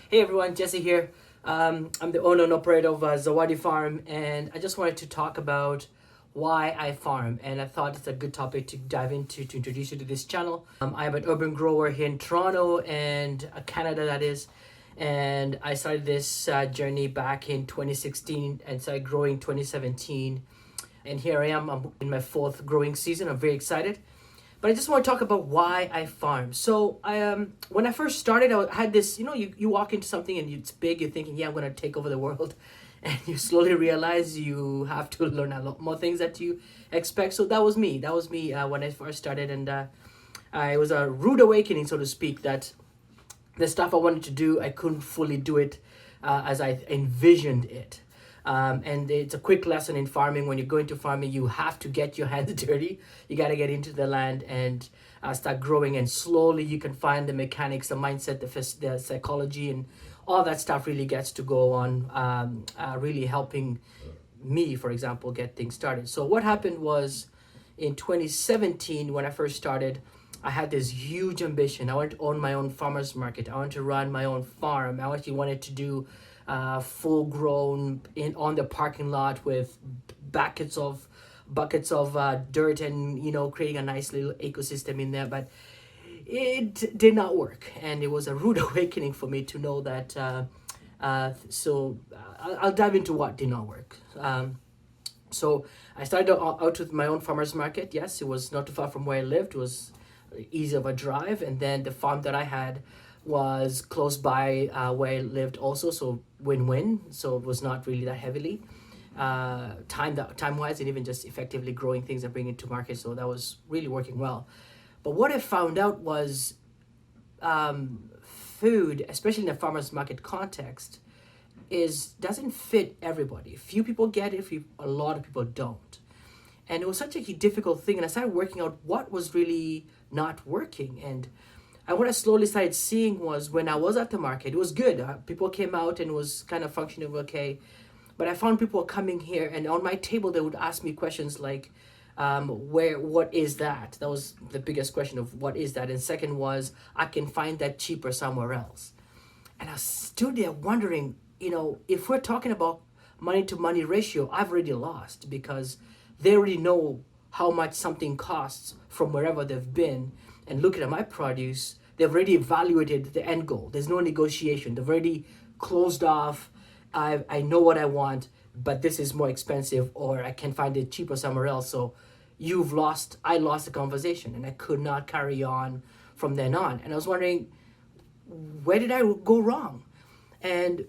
Hey everyone, Jesse here. I'm the owner and operator of Zawadi Farm, and I just wanted to talk about why I farm. And I thought it's a good topic to dive into to introduce you to this channel. I'm an urban grower here in Toronto and Canada, that is. And I started this journey back in 2016 and started growing 2017. And here I am. I'm in my fourth growing season. I'm very excited. But I just want to talk about why I farm. So when I first started, I had this, you walk into something and it's big, you're thinking, yeah, I'm going to take over the world. And you slowly realize you have to learn a lot more things that you expect. So that was me. That was me when I first started. And it was a rude awakening, so to speak, that the stuff I wanted to do, I couldn't fully do it as I envisioned it. And it's a quick lesson in farming. When you go into farming, you have to get your hands dirty. You got to get into the land and start growing. And slowly you can find the mechanics, the mindset, the psychology, and all that stuff really gets to go on, really helping me, for example, get things started. So what happened was in 2017, when I first started, I had this huge ambition. I wanted to own my own farmer's market. I wanted to run my own farm. I actually wanted to do full grown in on the parking lot with buckets of dirt and creating a nice little ecosystem in there. But it did not work, and it was a rude awakening for me to know that. So I'll dive into what did not work. So I started out with my own farmer's market. Yes, it was not too far from where I lived. It was easy of a drive, and then the farm that I had was close by where I lived also, so win-win. So it was not really that heavily time-wise, and even just effectively growing things and bringing it to market. So that was really working well. But what I found out was food, especially in a farmer's market context, doesn't fit everybody. Few people get it, a lot of people don't. And it was such a difficult thing, and I started working out what was really not working. And what I slowly started seeing was when I was at the market, it was good. People came out and was kind of functioning okay. But I found people coming here, and on my table, they would ask me questions like, what is that? That was the biggest question of what is that? And second was, I can find that cheaper somewhere else. And I stood there wondering, if we're talking about money to money ratio, I've already lost because they already know how much something costs from wherever they've been. And looking at my produce, they've already evaluated the end goal. There's no negotiation. They've already closed off. I know what I want, but this is more expensive, or I can find it cheaper somewhere else. So I lost the conversation, and I could not carry on from then on. And I was wondering, where did I go wrong? And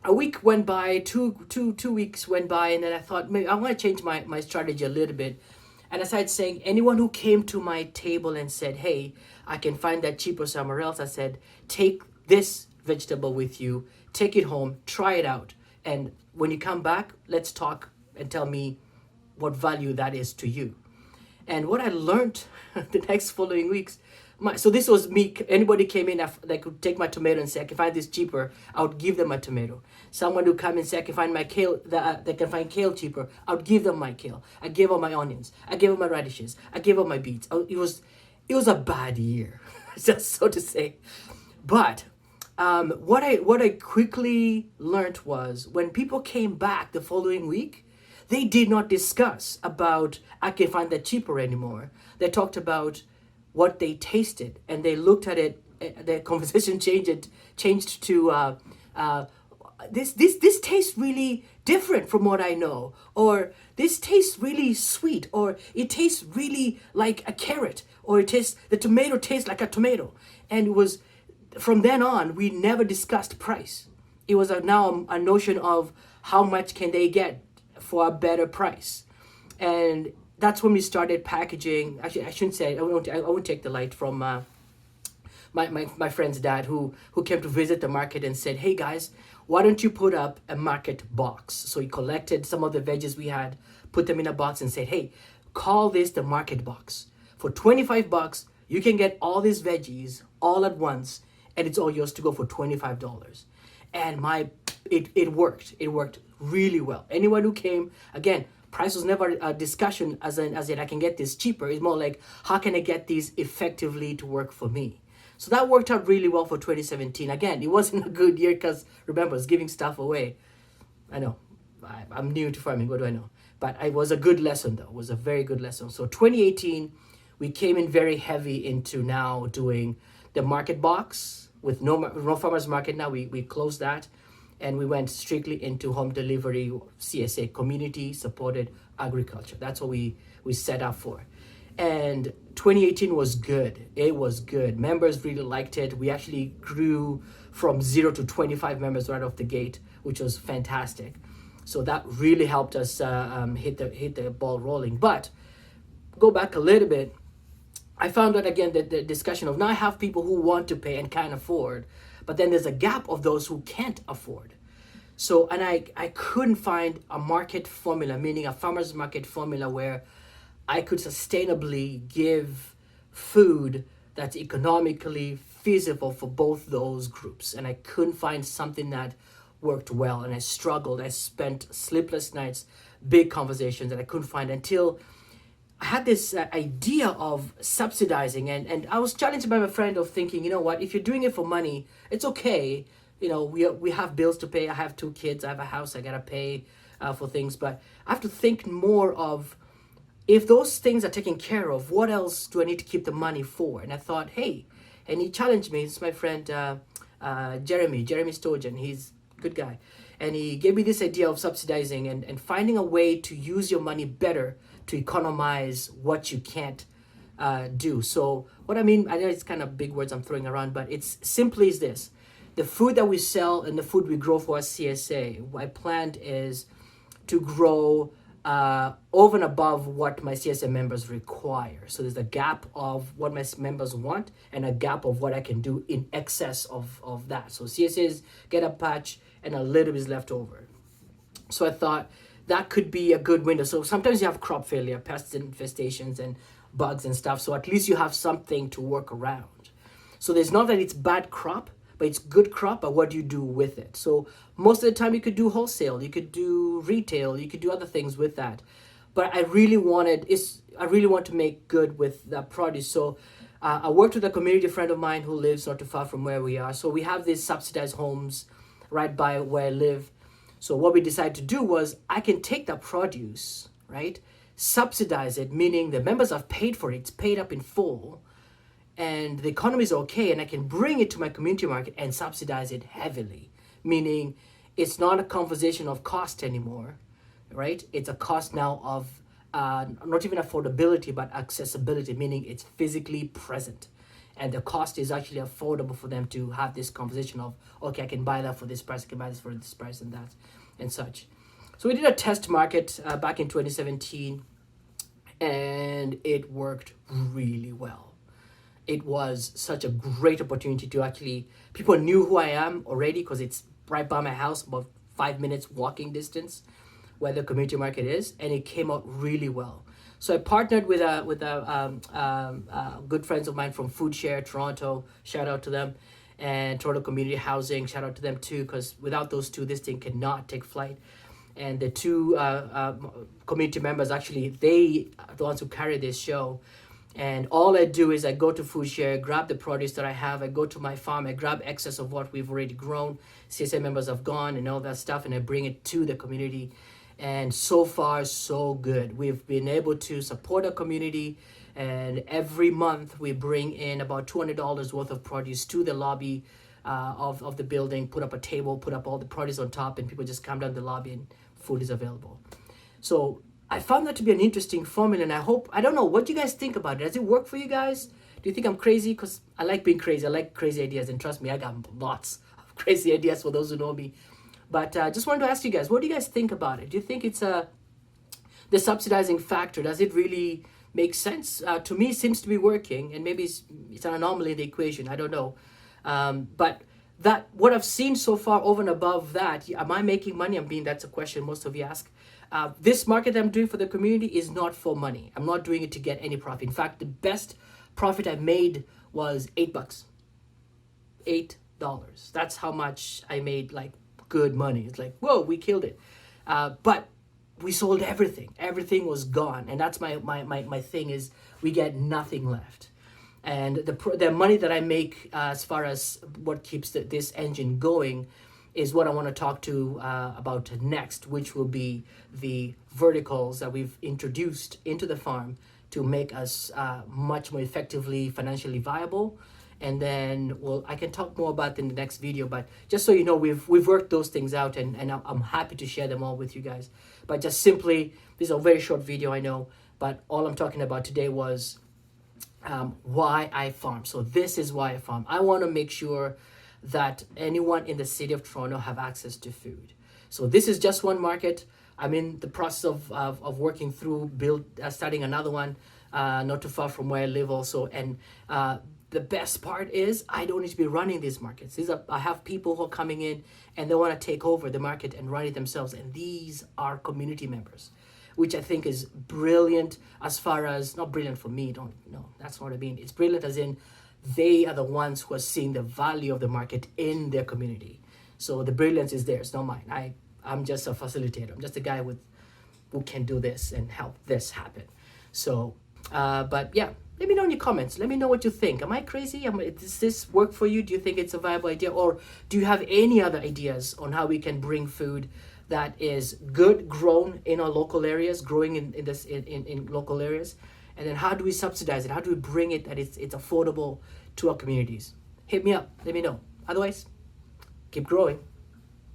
a week went by, two weeks went by, and then I thought, maybe I want to change my strategy a little bit. And I started saying, anyone who came to my table and said, hey, I can find that cheaper somewhere else, I said, take this vegetable with you, take it home, try it out. And when you come back, let's talk and tell me what value that is to you. And what I learned the next following weeks, so this was me. Anybody came in, they could take my tomato and say, I can find this cheaper. I would give them a tomato. Someone who come and say, I can find my kale, they can find kale cheaper. I would give them my kale. I gave them my onions. I gave them my radishes. I gave them my beets. It was a bad year, just so to say. But what I quickly learned was when people came back the following week, they did not discuss about I can find that cheaper anymore. They talked about what they tasted, and they looked at it. The conversation changed to this tastes really different from what I know, or this tastes really sweet, or it tastes really like a carrot, or the tomato tastes like a tomato. And it was from then on we never discussed price. It was now a notion of how much can they get for a better price. And that's when we started packaging. Actually, I shouldn't say. I won't take the light from my friend's dad who came to visit the market and said, hey guys, why don't you put up a market box? So he collected some of the veggies we had, put them in a box and said, hey, call this the market box. For $25, you can get all these veggies all at once, and it's all yours to go for $25. And it worked. It worked really well. Anyone who came, again, price was never a discussion as in I can get this cheaper. It's more like, how can I get these effectively to work for me? So that worked out really well for 2017. Again, it wasn't a good year because remember, I was giving stuff away. I know, I'm new to farming. What do I know? But it was a good lesson, though. It was a very good lesson. So 2018, we came in very heavy into now doing the market box with no farmers market. Now we closed that, and we went strictly into home delivery, CSA, community supported agriculture. That's what we set up for. And 2018 was good. It was good. Members really liked it. We actually grew from 0 to 25 members right off the gate, which was fantastic. So that really helped us hit the ball rolling. But go back a little bit, I found out again that the discussion of now I have people who want to pay and can't afford, but then there's a gap of those who can't afford. So, and I couldn't find a market formula, meaning a farmer's market formula where I could sustainably give food that's economically feasible for both those groups. And I couldn't find something that worked well. And I struggled. I spent sleepless nights, big conversations that I couldn't find until I had this idea of subsidizing. And I was challenged by my friend of thinking, you know what, if you're doing it for money, it's okay. You know, we have bills to pay. I have 2 kids. I have a house. I got to pay for things. But I have to think more of, if those things are taken care of, what else do I need to keep the money for? And I thought, hey, and he challenged me. It's my friend Jeremy Stojan. He's a good guy. And he gave me this idea of subsidizing and finding a way to use your money better to economize what you can't do. So what I mean, I know it's kind of big words I'm throwing around, but it's simply is this. The food that we sell and the food we grow for our CSA, my plan is to grow over and above what my CSA members require. So there's a gap of what my members want and a gap of what I can do in excess of that. So CSAs get a patch and a little bit is left over. So I thought that could be a good window. So sometimes you have crop failure, pests infestations and bugs and stuff. So at least you have something to work around. So there's not that it's bad crop, but it's good crop, but what do you do with it? So most of the time you could do wholesale, you could do retail, you could do other things with that. But I really want to make good with the produce. So I worked with a community friend of mine who lives not too far from where we are. So we have these subsidized homes right by where I live. So what we decided to do was I can take the produce, right? Subsidize it, meaning the members have paid for it, it's paid up in full, and the economy is okay, and I can bring it to my community market and subsidize it heavily, meaning it's not a conversation of cost anymore, right? It's a cost now of not even affordability, but accessibility, meaning it's physically present. And the cost is actually affordable for them to have this conversation of, okay, I can buy that for this price, I can buy this for this price and that and such. So we did a test market back in 2017, and it worked really well. It was such a great opportunity to actually, people knew who I am already because it's right by my house, about 5 minutes walking distance where the community market is, and it came out really well. So I partnered with good friends of mine from Food Share Toronto, shout out to them, and Toronto Community Housing, shout out to them too, because without those two, this thing cannot take flight. And the two community members, actually, they are the ones who carry this show. And all I do is I go to Food Share, grab the produce that I have, I go to my farm, I grab excess of what we've already grown, CSA members have gone and all that stuff, and I bring it to the community. And so far, so good. We've been able to support our community, and every month we bring in about $200 worth of produce to the lobby of the building, put up a table, put up all the produce on top, and people just come down the lobby and food is available. So I found that to be an interesting formula, and I don't know, what do you guys think about it? Does it work for you guys? Do you think I'm crazy? Because I like being crazy. I like crazy ideas, and trust me, I got lots of crazy ideas for those who know me. But just wanted to ask you guys, what do you guys think about it? Do you think it's the subsidizing factor? Does it really make sense? To me, it seems to be working, and maybe it's an anomaly in the equation. I don't know. But that what I've seen so far over and above that, am I making money? That's a question most of you ask. This market I'm doing for the community is not for money. I'm not doing it to get any profit. In fact, the best profit I made was $8. $8. That's how much I made, like, good money. It's like, whoa, we killed it. But we sold everything. Everything was gone. And that's my thing is we get nothing left. And the money that I make, as far as what keeps this engine going, is what I want to talk to about next, which will be the verticals that we've introduced into the farm to make us much more effectively financially viable. And then, well, I can talk more about in the next video, but just so you know, we've worked those things out, and I'm happy to share them all with you guys. But just simply, this is a very short video, I know, but all I'm talking about today was why I farm. So this is why I farm. I want to make sure that anyone in the city of Toronto have access to food. So this is just one market. I'm in the process of working through starting another one not too far from where I live also. And the best part is I don't need to be running these markets. I have people who are coming in and they want to take over the market and run it themselves. And these are community members, which I think is brilliant, as far as, not brilliant for me, that's not what I mean. It's brilliant as in they are the ones who are seeing the value of the market in their community. So the brilliance is theirs, not mine. I'm just a facilitator. I'm just a guy who can do this and help this happen. So, but yeah, let me know in your comments. Let me know what you think. Am I crazy? Does this work for you? Do you think it's a viable idea? Or do you have any other ideas on how we can bring food that is good, grown in our local areas, growing in local areas? And then how do we subsidize it? How do we bring it that it's affordable to our communities? Hit me up. Let me know. Otherwise, keep growing.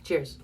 Cheers.